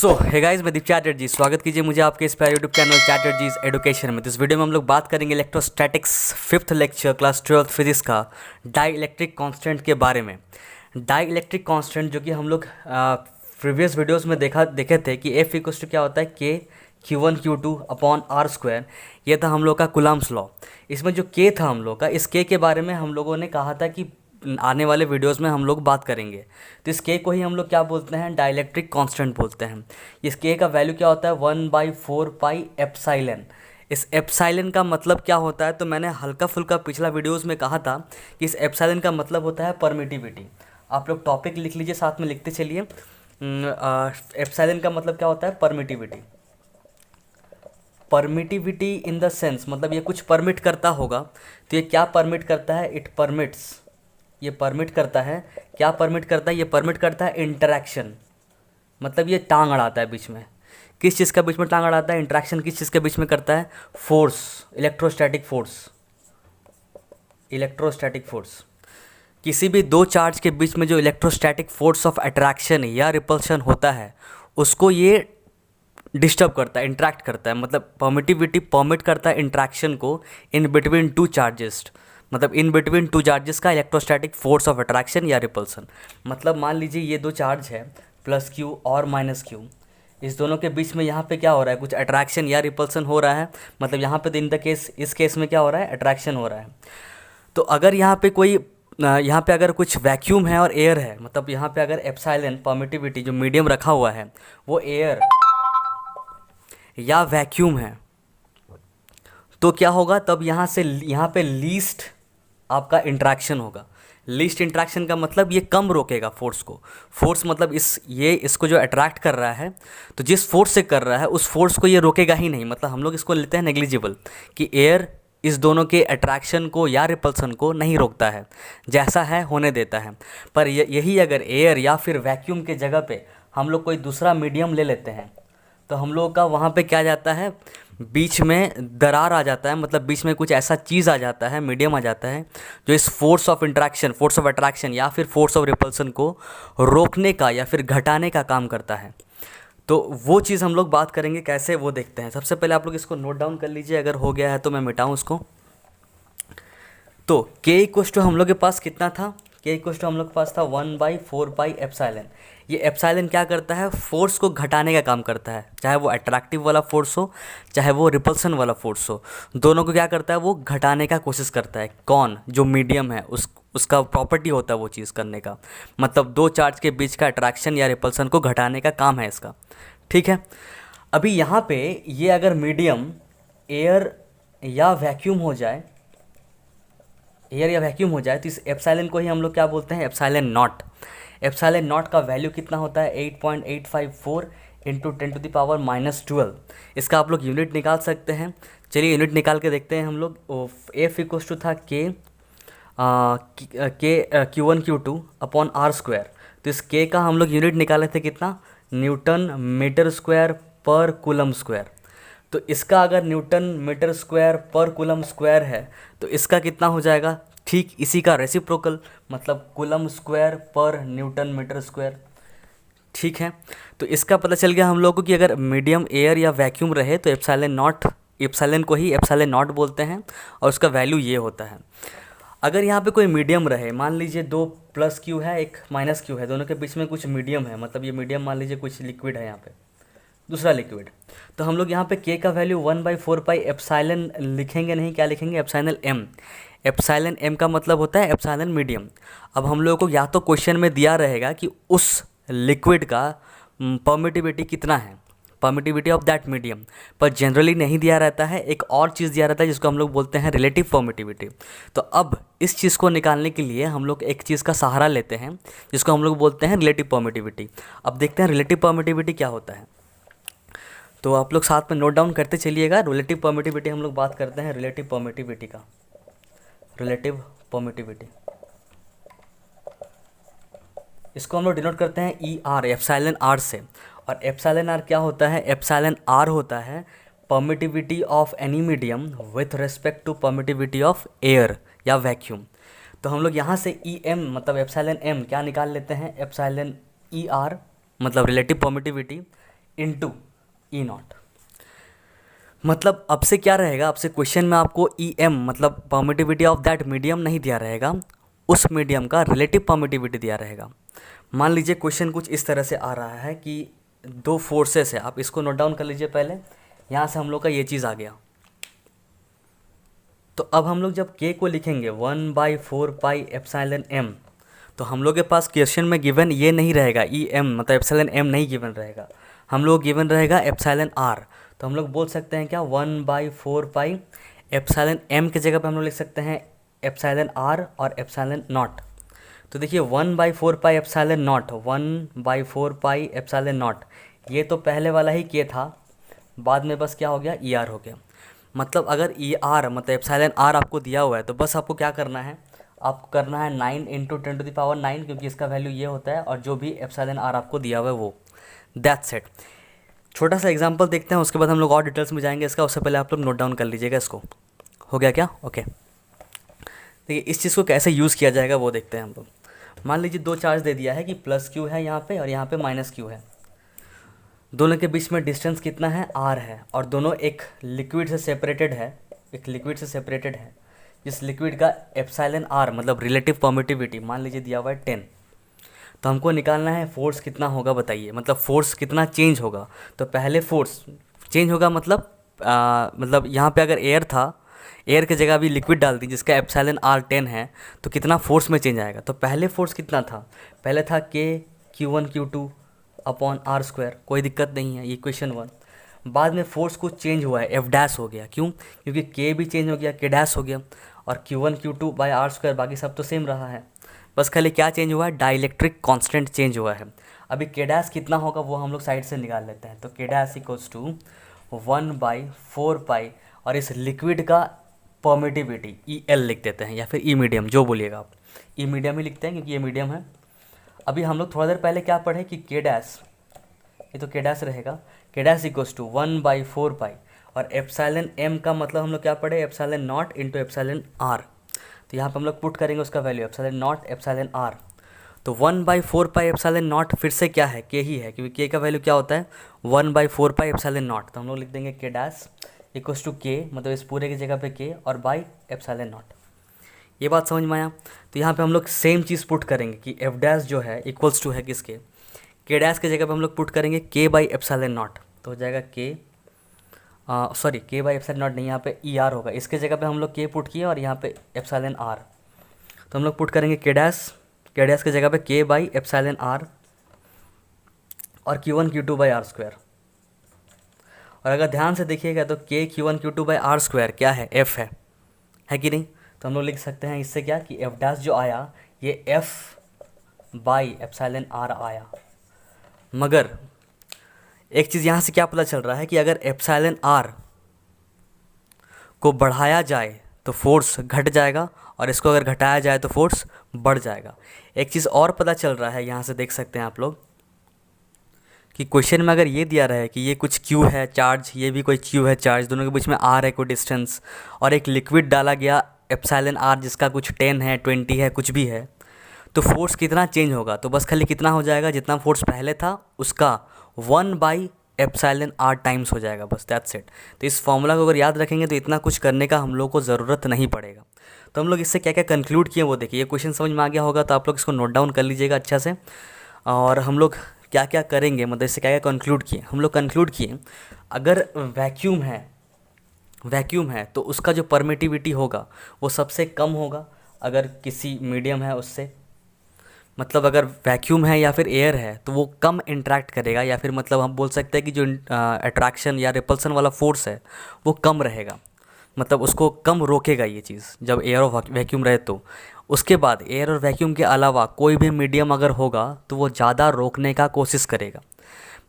Hey guys, मैं दीप चैटर्जी। स्वागत कीजिए मुझे आपके इस प्यारे यूट्यूब चैनल चैटर्जीज एडुकेशन में। तो इस वीडियो में हम लोग बात करेंगे electrostatics fifth lecture class 12 physics का डाई इलेक्ट्रिक कॉन्स्टेंट के बारे में। डाई इलेक्ट्रिक कॉन्स्टेंट जो कि हम लोग प्रीवियस वीडियोज़ में देखे थे कि एफ इक्वल्स टू क्या होता है के Q1 Q2 upon R square. ये था हम लोग का कुलाम्स लॉ। इसमें जो के था हम लोग का, इस के बारे में हम लोगों ने कहा था कि आने वाले वीडियोस में हम लोग बात करेंगे। तो इस के को ही हम लोग क्या बोलते हैं, डाइलेक्ट्रिक कांस्टेंट बोलते हैं। इस के का वैल्यू क्या होता है, 1/4 पाई एप्साइलन। इस एप्साइलन का मतलब क्या होता है, तो मैंने हल्का फुल्का पिछला वीडियोस में कहा था कि इस एप्साइलन का मतलब होता है परमिटिविटी। आप लोग टॉपिक लिख लीजिए, साथ में लिखते चलिए। एप्साइलन का मतलब क्या होता है, permittivity. Permittivity in the sense, मतलब ये कुछ परमिट करता होगा। तो ये क्या परमिट करता है, इट परमिट्स, ये परमिट करता है, क्या परमिट करता है, ये परमिट करता है इंटरैक्शन। मतलब ये टांग अड़ाता है बीच में। किस चीज़ का बीच में टांग अड़ाता है, इंटरैक्शन किस चीज़ के बीच में करता है, force, electrostatic force. Electrostatic force, किसी भी दो चार्ज के बीच में जो इलेक्ट्रोस्टैटिक फोर्स ऑफ अट्रैक्शन या रिपल्शन होता है, उसको ये डिस्टर्ब करता है, इंट्रैक्ट करता है। मतलब परमिटिविटी परमिट करता है इंट्रैक्शन को इन बिटवीन टू चार्जेस। मतलब इन बिटवीन टू चार्जेस का इलेक्ट्रोस्टैटिक फोर्स ऑफ अट्रैक्शन या रिपल्सन। मतलब मान लीजिए ये दो चार्ज है, प्लस क्यू और माइनस क्यू। इस दोनों के बीच में यहाँ पे क्या हो रहा है, कुछ अट्रैक्शन या रिपल्सन हो रहा है। मतलब यहाँ पे इन द केस, इस केस में क्या हो रहा है, अट्रैक्शन हो रहा है। तो अगर यहाँ पे कोई यहाँ पे अगर कुछ वैक्यूम है और एयर है, मतलब यहाँ पे अगर एप्सिलॉन परमिटिविटी जो मीडियम रखा हुआ है वो एयर या वैक्यूम है, तो क्या होगा, तब यहाँ से यहाँ पे लीस्ट आपका इंट्रैक्शन होगा। लीस्ट इंट्रैक्शन का मतलब ये कम रोकेगा फोर्स को। फोर्स मतलब इसको जो अट्रैक्ट कर रहा है, तो जिस फोर्स से कर रहा है उस फोर्स को ये रोकेगा ही नहीं। मतलब हम लोग इसको लेते हैं नेग्लिजिबल, कि एयर इस दोनों के अट्रैक्शन को या रिपल्सन को नहीं रोकता है, जैसा है होने देता है। पर यही अगर एयर या फिर वैक्यूम के जगह पे हम लोग कोई दूसरा मीडियम ले लेते हैं, तो हम लोग का वहाँ पे क्या जाता है, बीच में दरार आ जाता है। मतलब बीच में कुछ ऐसा चीज़ आ जाता है, मीडियम आ जाता है, जो इस force of interaction, force of attraction या फिर फोर्स ऑफ रिपल्सन को रोकने का या फिर घटाने का काम करता है। तो वो चीज़ हम लोग बात करेंगे, कैसे वो देखते हैं। सबसे पहले आप लोग इसको नोट डाउन कर लीजिए, अगर हो गया है तो मैं मिटाऊँ उसको। तो के इक्वल्स टू हम लोग के पास कितना था, के इक्वल्स टू हम लोग के पास था 1/4 पाई एप्सिलॉन। ये एप्सिलॉन क्या करता है, फोर्स को घटाने का काम करता है। चाहे वो अट्रैक्टिव वाला फोर्स हो, चाहे वो रिपल्सन वाला फोर्स हो, दोनों को क्या करता है, वो घटाने का कोशिश करता है। कौन, जो मीडियम है, उसका प्रॉपर्टी होता है वो चीज़ करने का। मतलब दो चार्ज के बीच का अट्रैक्शन या रिपल्सन को घटाने का काम है इसका। ठीक है। अभी यहाँ पे ये अगर मीडियम एयर या वैक्यूम हो जाए, एयर या वैक्यूम हो जाए, तो इस एप्सिलॉन को ही हम लोग क्या बोलते हैं, एप्सिलॉन नॉट। एप्सिलॉन नॉट का वैल्यू कितना होता है, 8.854 इंटू 10⁻⁻12। इसका आप लोग यूनिट निकाल सकते हैं। चलिए यूनिट निकाल के देखते हैं हम लोग। एफ इक्वल्स टू था के Q1 Q2 upon R square. तो इस के का हम लोग यूनिट निकाले थे कितना, न्यूटन मीटर स्क्वायर पर कूलम स्क्वायर। तो इसका अगर न्यूटन मीटर स्क्वायर पर कूलम स्क्वायर है, तो इसका कितना हो जाएगा, ठीक इसी का रेसिप्रोकल, मतलब कूलम स्क्वायर पर न्यूटन मीटर स्क्वायर। ठीक है। तो इसका पता चल गया हम लोग को कि अगर मीडियम एयर या वैक्यूम रहे तो एप्सिलॉन को ही एप्सिलॉन नॉट बोलते हैं, और उसका वैल्यू ये होता है। अगर यहाँ पे कोई मीडियम रहे, मान लीजिए दो प्लस क्यू है, एक माइनस क्यू है, दोनों के बीच में कुछ मीडियम है, मतलब ये मीडियम मान लीजिए कुछ लिक्विड है, यहाँ पे दूसरा लिक्विड, तो हम लोग यहाँ पे के का वैल्यू 1/4 पाई एप्सिलॉन लिखेंगे नहीं, क्या लिखेंगे, एप्सिलॉन एम। एप्सिलॉन एम का मतलब होता है एप्सिलॉन मीडियम। अब हम लोगों को या तो क्वेश्चन में दिया रहेगा कि उस लिक्विड का परमिटिविटी कितना है, परमिटिविटी ऑफ दैट मीडियम, पर जनरली नहीं दिया रहता है। एक और चीज़ दिया रहता है जिसको हम लोग बोलते हैं रिलेटिव परमिटिविटी। तो अब इस चीज़ को निकालने के लिए हम लोग एक चीज़ का सहारा लेते हैं जिसको हम लोग बोलते हैं रिलेटिव परमिटिविटी। अब देखते हैं रिलेटिव परमिटिविटी क्या होता है। तो आप लोग साथ में नोट डाउन करते चलिएगा। रिलेटिव परमिटिविटी हम लोग बात करते हैं, रिलेटिव परमिटिविटी का, रिलेटिव परमिटिविटी, इसको हम लोग डिनोट करते हैं ई आर, एप्सिलॉन आर से। और एप्सिलॉन आर क्या होता है, एप्सिलॉन आर होता है permittivity of any medium with respect to permittivity of air या वैक्यूम। तो हम लोग यहाँ से ई एम मतलब एप्सिलॉन एम क्या निकाल लेते हैं, एप्सिलॉन ई आर मतलब relative permittivity into E naught. मतलब अब से क्या रहेगा, अब से क्वेश्चन में आपको ई एम मतलब परमिटिविटी ऑफ दैट मीडियम नहीं दिया रहेगा, उस मीडियम का रिलेटिव परमिटिविटी दिया रहेगा। मान लीजिए क्वेश्चन कुछ इस तरह से आ रहा है कि दो फोर्सेस है, आप इसको नोट डाउन कर लीजिए पहले। यहाँ से हम लोग का ये चीज़ आ गया। तो अब हम लोग जब k को लिखेंगे 1/4πε m, तो हम लोग के पास क्वेश्चन में गिवन ये नहीं रहेगा ई एम मतलब एप्सिलॉन एम नहीं गिवन रहेगा, हम लोग गिवन रहेगा एप्सिलॉन आर। तो हम लोग बोल सकते हैं क्या 1/4π एप्सिलॉन एम की जगह पे हम लोग लिख सकते हैं एप्सिलॉन आर और एप्सिलॉन नॉट। तो देखिए 1/4π एप्सिलॉन नॉट, 1/4π एप्सिलॉन नॉट, ये तो पहले वाला ही k था, बाद में बस क्या हो गया ई आर हो गया। मतलब अगर ई आर मतलब एप्सिलॉन आर आपको दिया हुआ है तो बस आपको क्या करना है, आपको करना है 9 × 10⁻⁹, क्योंकि इसका वैल्यू ये होता है, और जो भी एप्सिलॉन आर आपको दिया हुआ है वो, दैट्स इट। छोटा सा एग्जांपल देखते हैं, उसके बाद हम लोग और डिटेल्स में जाएंगे इसका। उससे पहले आप लोग नोट डाउन कर लीजिएगा इसको। हो गया क्या? ओके। देखिए इस चीज़ को कैसे यूज़ किया जाएगा वो देखते हैं हम लोग। मान लीजिए दो चार्ज दे दिया है कि प्लस क्यू है यहाँ पे और यहाँ पे माइनस क्यू है। दोनों के बीच में डिस्टेंस कितना है? आर है, और दोनों एक लिक्विड से सेपरेटेड है, एक लिक्विड से सेपरेटेड है, जिस लिक्विड का एप्सिलॉन आर मतलब रिलेटिव परमिटिविटी मान लीजिए दिया हुआ है 10। तो हमको निकालना है फोर्स कितना होगा बताइए, मतलब फोर्स कितना चेंज होगा। तो पहले फोर्स चेंज होगा मतलब यहाँ पे अगर एयर था, एयर की जगह अभी लिक्विड डाल दी जिसका एप्सिलॉन आर 10 है, तो कितना फोर्स में चेंज आएगा। तो पहले फोर्स कितना था? पहले था k q1 q2 upon R square, कोई दिक्कत नहीं है, ये क्वेश्चन 1। बाद में फोर्स कुछ चेंज हुआ है, एफ डैश हो गया, क्यों? क्योंकि k भी चेंज हो गया, k डैश हो गया, और q1 q2 bye are square बाकी सब तो सेम रहा है, बस खाली क्या चेंज हुआ है? डाइलेक्ट्रिक कांस्टेंट चेंज हुआ है। अभी k डैश कितना होगा वो हम लोग साइड से निकाल लेते हैं। तो k डैश इक्वल्स टू 1/4π, और इस लिक्विड का परमिटिविटी ई एल लिख देते हैं, या फिर ई मीडियम जो बोलिएगा आप, ई मीडियम ही लिखते हैं क्योंकि ये मीडियम है। अभी हम लोग थोड़ा देर पहले क्या पढ़े कि k डैश, ये तो k डैश रहेगा, k डैश इक्वल्स टू 1/4π, और एप्सिलॉन m का मतलब हम लोग क्या पढ़े? Epsilon naught into epsilon R. तो यहाँ पर हम लोग पुट करेंगे उसका value epsilon naught epsilon R. तो 1/4π एप्सिलॉन नॉट फिर से क्या है? k ही है, क्योंकि k का वैल्यू क्या होता है? 1/4π एप्सिलॉन नॉट। तो हम लोग लिख देंगे k dash equals to k, मतलब इस पूरे की जगह पे k और बाई एप्सिलॉन नॉट। ये बात समझ में आया? तो यहाँ पे हम लोग सेम चीज़ पुट करेंगे कि एफ डैश जो है इक्वल्स टू है किसके? k डैश की जगह पे हम लोग पुट करेंगे k बाई एप्सिलॉन नॉट। तो हो जाएगा k, sorry k by epsilon not नहीं, यहाँ पे ई आर होगा, इसके जगह पे हम लोग k पुट किए और यहाँ पे एप्सिलॉन आर। तो हम लोग पुट करेंगे k डैश की जगह पे k बाई एप्सिलॉन आर और q1 q2 by R square. और अगर ध्यान से देखिएगा तो k q1 q2 by R square क्या है? f है कि नहीं? तो हम लोग लिख सकते हैं इससे क्या कि f डैश जो आया ये f बाई एप्सिलॉन आर आया। मगर एक चीज़ यहाँ से क्या पता चल रहा है कि अगर एप्सिलॉन आर को बढ़ाया जाए तो फोर्स घट जाएगा, और इसको अगर घटाया जाए तो फोर्स बढ़ जाएगा। एक चीज़ और पता चल रहा है, यहाँ से देख सकते हैं आप लोग कि क्वेश्चन में अगर ये दिया रहा है कि ये कुछ q है चार्ज, ये भी कोई q है चार्ज, दोनों के बीच में r है कोई डिस्टेंस, और एक लिक्विड डाला गया एप्सिलॉन r जिसका कुछ 10 है 20 है कुछ भी है, तो फोर्स कितना चेंज होगा? तो बस खाली कितना हो जाएगा? जितना फोर्स पहले था उसका 1/एप्सिलॉन r टाइम्स हो जाएगा, बस दैट्स इट। तो इस फॉर्मूला को अगर याद रखेंगे तो इतना कुछ करने का हम लोग को ज़रूरत नहीं पड़ेगा। तो हम लोग इससे क्या क्या कंक्लूड किए वो देखिए। ये क्वेश्चन समझ में आ गया होगा तो आप लोग इसको नोट डाउन कर लीजिएगा अच्छा से। और हम लोग क्या क्या करेंगे, मतलब इससे क्या क्या कंक्लूड किए? हम लोग कंक्लूड किए अगर वैक्यूम है तो उसका जो परमिटिविटी होगा वो सबसे कम होगा अगर किसी मीडियम है उससे। मतलब अगर वैक्यूम है या फिर एयर है तो वो कम इंटरेक्ट करेगा, या फिर मतलब हम बोल सकते हैं कि जो अट्रैक्शन या रिपल्सन वाला फोर्स है वो कम रहेगा, मतलब उसको कम रोकेगा ये चीज़ जब एयर और वैक्यूम रहे तो। उसके बाद एयर और वैक्यूम के अलावा कोई भी मीडियम अगर होगा तो वो ज़्यादा रोकने का कोशिश करेगा,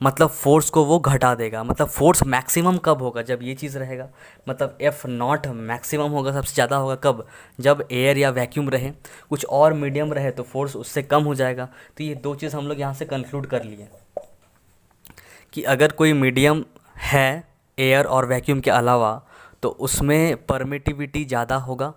मतलब फोर्स को वो घटा देगा। मतलब फोर्स मैक्सिमम कब होगा? जब ये चीज़ रहेगा, मतलब एफ नॉट मैक्सिमम होगा, सबसे ज़्यादा होगा कब? जब एयर या वैक्यूम रहे। कुछ और मीडियम रहे तो फोर्स उससे कम हो जाएगा। तो ये दो चीज़ हम लोग यहाँ से कंक्लूड कर लिए कि अगर कोई मीडियम है एयर और वैक्यूम के अलावा तो उसमें परमिटिविटी ज़्यादा होगा।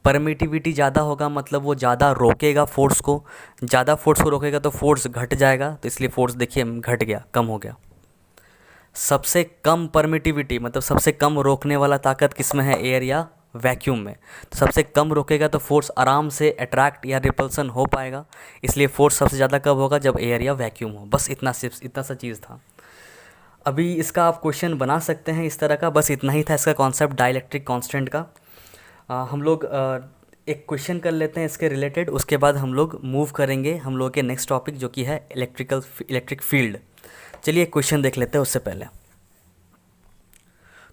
परमिटिविटी ज़्यादा होगा मतलब वो ज़्यादा रोकेगा फोर्स को, ज़्यादा फोर्स को रोकेगा तो फोर्स घट जाएगा, तो इसलिए फोर्स देखिए घट गया, कम हो गया। सबसे कम परमिटिविटी मतलब सबसे कम रोकने वाला ताकत किस में है, एयर या वैक्यूम में। तो सबसे कम रोकेगा तो फोर्स आराम से अट्रैक्ट या रिपल्सन हो पाएगा, इसलिए फोर्स सबसे ज़्यादा कब होगा, जब एयर या वैक्यूम हो। बस इतना सिर्फ इतना सा चीज़ था। अभी इसका आप क्वेश्चन बना सकते हैं इस तरह का, बस इतना ही था इसका कॉन्सेप्ट डाइलेक्ट्रिक कांस्टेंट का। हम लोग एक क्वेश्चन कर लेते हैं इसके रिलेटेड, उसके बाद हम लोग मूव करेंगे हम लोग के नेक्स्ट टॉपिक जो कि है इलेक्ट्रिक फील्ड। चलिए एक क्वेश्चन देख लेते हैं उससे पहले।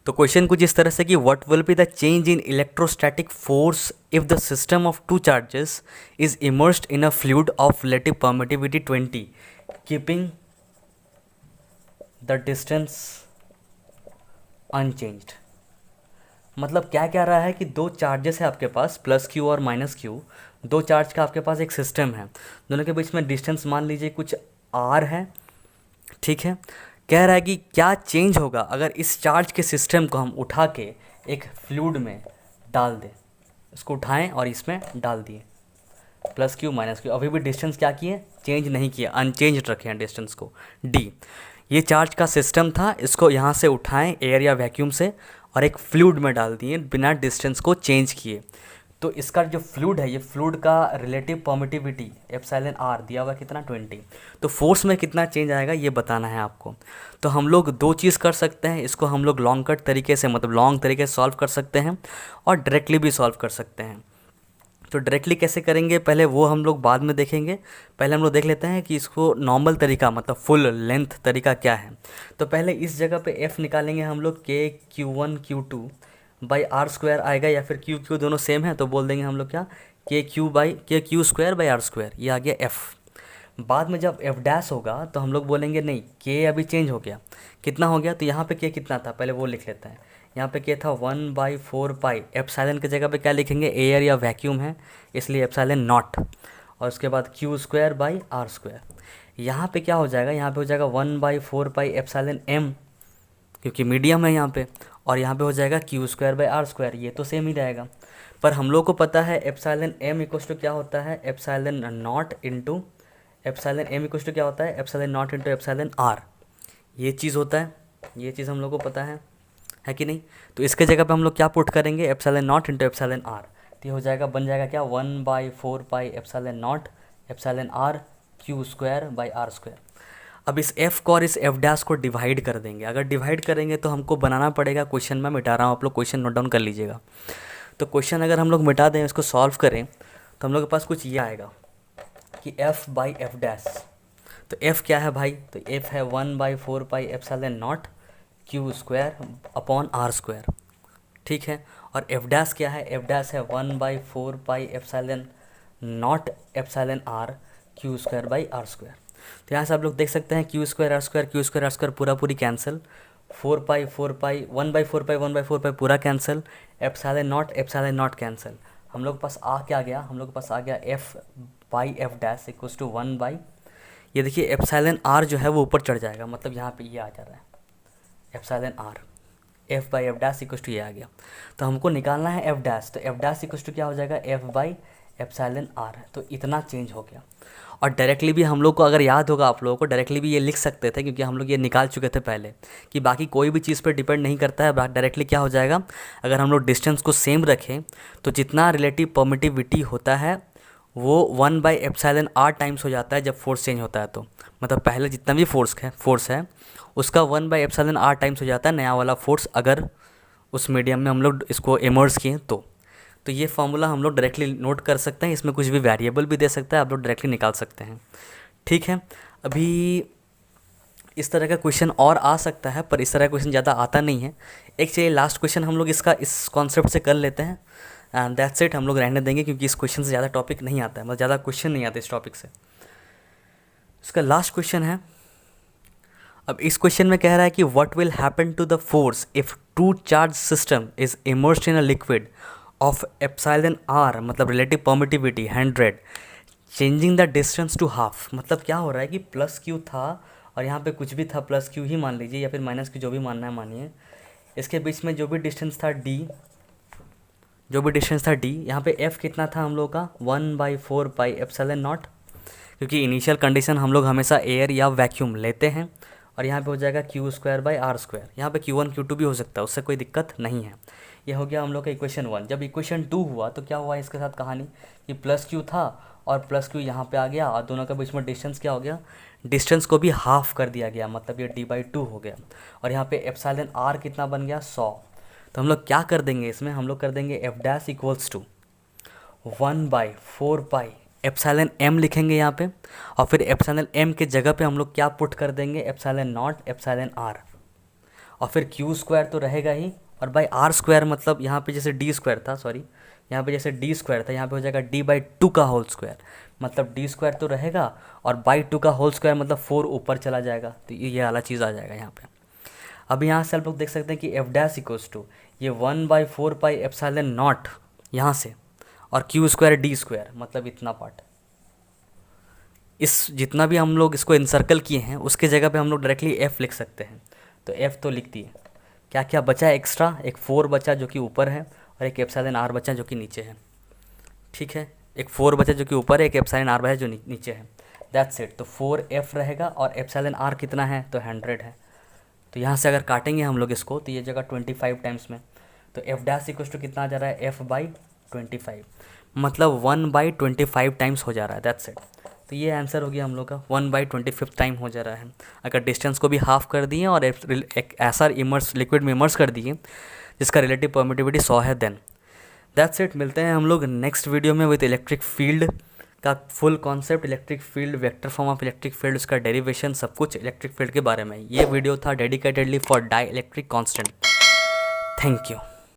तो क्वेश्चन कुछ इस तरह से कि what will be the change in electrostatic force if the system of two charges is immersed in a fluid of relative permittivity 20 keeping the distance unchanged. मतलब क्या कह रहा है कि दो चार्जेस है आपके पास, प्लस क्यू और माइनस क्यू, दो चार्ज का आपके पास एक सिस्टम है, दोनों के बीच में डिस्टेंस मान लीजिए कुछ आर है, ठीक है। कह रहा है कि क्या चेंज होगा अगर इस चार्ज के सिस्टम को हम उठा के एक फ्लूइड में डाल दें, इसको उठाएं और इसमें डाल दिए, प्लस क्यू माइनस क्यू, अभी भी डिस्टेंस क्या किए, चेंज नहीं किया, अनचेंज रखे हैं डिस्टेंस को। डी, ये चार्ज का सिस्टम था, इसको यहाँ से उठाएं एयर या वैक्यूम से और एक फ्लूइड में डाल दिए बिना डिस्टेंस को चेंज किए। तो इसका जो फ्लूइड है, ये फ्लूइड का रिलेटिव परमिटिविटी एप्सिलॉन आर दिया हुआ कितना 20, तो फोर्स में कितना चेंज आएगा ये बताना है आपको। तो हम लोग दो चीज़ कर सकते हैं, इसको हम लोग लॉन्ग कट तरीके से मतलब लॉन्ग तरीके से सॉल्व कर सकते हैं और डायरेक्टली भी सॉल्व कर सकते हैं। तो डायरेक्टली कैसे करेंगे पहले वो हम लोग बाद में देखेंगे, पहले हम लोग देख लेते हैं कि इसको नॉर्मल तरीका मतलब फुल लेंथ तरीका क्या है। तो पहले इस जगह पे f निकालेंगे हम लोग, के Q1 Q2 by R square आएगा, या फिर क्यू क्यू दोनों सेम है तो बोल देंगे हम लोग क्या, K Q square by R square, ये आ गया f। बाद में जब f डैश होगा तो हम लोग बोलेंगे नहीं, k अभी चेंज हो गया, कितना हो गया, तो यहाँ पे k कितना था पहले वो लिख लेते हैं। यहाँ पे k था 1/4 पाई, एप्सिलॉन की जगह पे क्या लिखेंगे, एयर या वैक्यूम है इसलिए एप्सिलॉन नॉट, और उसके बाद Q square by R square. यहाँ पे क्या हो जाएगा, यहाँ पे हो जाएगा 1/4 पाई एप्सिलॉन m, क्योंकि मीडियम है यहाँ पे, और यहाँ पे हो जाएगा Q square by R square, ये तो सेम ही रहेगा। पर हम लोग को पता है एप्सिलॉन m इक्वल्स टू क्या होता है, epsilon naught into epsilon m equals to क्या होता है, epsilon naught into epsilon r, ये चीज़ होता है, ये चीज़ हम लोग को पता है कि नहीं। तो इसके जगह पे हम लोग क्या पुट करेंगे, epsilon naught into epsilon r, तो ये हो जाएगा, बन जाएगा क्या, 1/4 pi epsilon naught epsilon r Q square by R square. अब इस f को और इस f डैश को डिवाइड कर देंगे, अगर डिवाइड करेंगे तो हमको बनाना पड़ेगा, क्वेश्चन में मिटा रहा हूँ, आप लोग क्वेश्चन नोट डाउन कर लीजिएगा। तो क्वेश्चन अगर हम लोग मिटा दें, इसको सॉल्व करें, तो हम लोग के पास कुछ ये आएगा कि f बाई एफ डैश। तो f क्या है भाई, तो f है 1/4 pi epsilon naught Q square upon R square, ठीक है। और f डैश क्या है, f डैश है 1/4 pi epsilon naught epsilon R Q square by R square. तो यहाँ से आप लोग देख सकते हैं क्यू स्क्वायर आर स्क्वायर पूरा पूरी कैंसिल, 4 पाई 1/4 पाई पूरा कैंसिल, एप्सिलॉन नॉट कैंसिल। हम लोग के पास आ क्या गया, हम लोग के पास आ गया f by F dash equals to 1 by, ये देखिए एप्सिलॉन आर जो है वो ऊपर चढ़ जाएगा, मतलब यहाँ पे ये आ जा रहा है epsilon R, F by F dash equals to ये आ गया। तो हमको निकालना है एफ डैश, तो एफ डैश इक्वल्स टू क्या हो जाएगा, एफ बाई एप्सिलॉन आर, तो इतना चेंज हो गया। और डायरेक्टली भी हम लोग को अगर याद होगा आप लोगों को, डायरेक्टली भी ये लिख सकते थे क्योंकि हम लोग ये निकाल चुके थे पहले कि बाकी कोई भी चीज़ पे डिपेंड नहीं करता है। डायरेक्टली क्या हो जाएगा, अगर हम लोग डिस्टेंस को सेम रखें तो जितना रिलेटिव परमिटिविटी होता है वो 1/एप्सिलॉन आर टाइम्स हो जाता है जब फोर्स चेंज होता है। तो मतलब पहले जितना भी फोर्स है उसका 1/एप्सिलॉन आर टाइम्स हो जाता है नया वाला फोर्स, अगर उस मीडियम में हम लोग इसको इमर्स किए तो ये फार्मूला हम लोग डायरेक्टली नोट कर सकते हैं, इसमें कुछ भी वेरिएबल भी दे सकता है, आप लोग डायरेक्टली निकाल सकते हैं, ठीक है। अभी इस तरह का क्वेश्चन और आ सकता है पर इस तरह का क्वेश्चन ज़्यादा आता नहीं है। एक चलिए लास्ट क्वेश्चन हम लोग इसका इस कॉन्सेप्ट से कर लेते हैं एंड दैट्स इट, हम लोग रहने देंगे क्योंकि इस क्वेश्चन से ज़्यादा टॉपिक नहीं आता है, मतलब ज़्यादा क्वेश्चन नहीं आते इस टॉपिक से। इसका लास्ट क्वेश्चन है, अब इस क्वेश्चन में कह रहा है कि what will happen to the force if two charge system is immersed in a liquid of epsilon r, मतलब relative permittivity 100, changing the distance to half. मतलब क्या हो रहा है कि प्लस क्यू था और यहाँ पे कुछ भी था, प्लस क्यू ही मान लीजिए या फिर माइनस क्यू, जो भी मानना है मानिए, इसके बीच में जो भी डिस्टेंस था d, यहाँ पे f कितना था हम लोग का 1/4 पाई एप्सिलॉन नॉट, क्योंकि इनिशियल कंडीशन हम लोग हमेशा एयर या वैक्यूम लेते हैं और यहाँ पे हो जाएगा Q²/R²। यहाँ पे Q1 Q2 भी हो सकता है, उससे कोई दिक्कत नहीं है। ये हो गया हम लोग का इक्वेशन 1। जब इक्वेशन 2 हुआ तो क्या हुआ इसके साथ कहानी कि प्लस क्यू था और प्लस क्यू यहाँ पे आ गया और दोनों के बीच में डिस्टेंस क्या हो गया, डिस्टेंस को भी हाफ कर दिया गया, मतलब ये d/2 हो गया। और यहाँ पे एप्सिलॉन r कितना बन गया 100। तो हम लोग क्या कर देंगे इसमें, हम लोग कर देंगे f' = 1/4 पाई एप्सिलॉन m लिखेंगे यहाँ पे, और फिर एप्सिलॉन m के जगह पे हम लोग क्या पुट कर देंगे, एप्सिलॉन नॉट एप्सिलॉन r। और फिर Q² तो रहेगा ही, और बाई R² मतलब यहाँ पे जैसे D² था, सॉरी यहाँ पे जैसे D² था, यहाँ पे हो जाएगा d/2 का होल स्क्वायर, मतलब D² तो रहेगा और बाई 2 का होल स्क्वायर मतलब 4 ऊपर चला जाएगा, तो ये वाला चीज़ आ जाएगा यहाँ पे। अब यहाँ से आप लोग देख सकते हैं कि f' = ये 1/4 पाई एप्सिलॉन नॉट यहाँ से, और Q² D² मतलब इतना पार्ट। इस जितना भी हम लोग इसको इनसर्कल किए हैं उसके जगह पे हम लोग डायरेक्टली f लिख सकते हैं। तो f तो लिख दिए, क्या क्या बचा एक्स्ट्रा, एक 4 बचा जो कि ऊपर है और एक एप्सिलॉन r बचा जो कि नीचे है। ठीक है, एक 4 बचा जो कि ऊपर है, एक एप्सिलॉन r बचा जो नीचे है। That's it. तो 4f रहेगा और एप्सिलॉन r कितना है, तो 100 है। तो यहाँ से अगर काटेंगे हम लोग इसको तो ये जगह 25 टाइम्स में, तो f' = कितना आ जा रहा है, f/25, मतलब 1/25 टाइम्स हो जा रहा है। That's it. तो ये आंसर हो गया हम लोग का, 1/25 टाइम हो जा रहा है। अगर डिस्टेंस को भी हाफ कर दिए और एक ऐसा लिक्विड में इमर्स कर दिए जिसका रिलेटिव परमिटिविटी 100 है, देन दैट्स इट। मिलते हैं हम लोग नेक्स्ट वीडियो में विद इलेक्ट्रिक फील्ड का full concept, electric field, vector form of electric field, उसका डेरिवेशन, सब कुछ इलेक्ट्रिक फील्ड के बारे में। ये वीडियो था dedicatedly for dielectric constant. Thank you.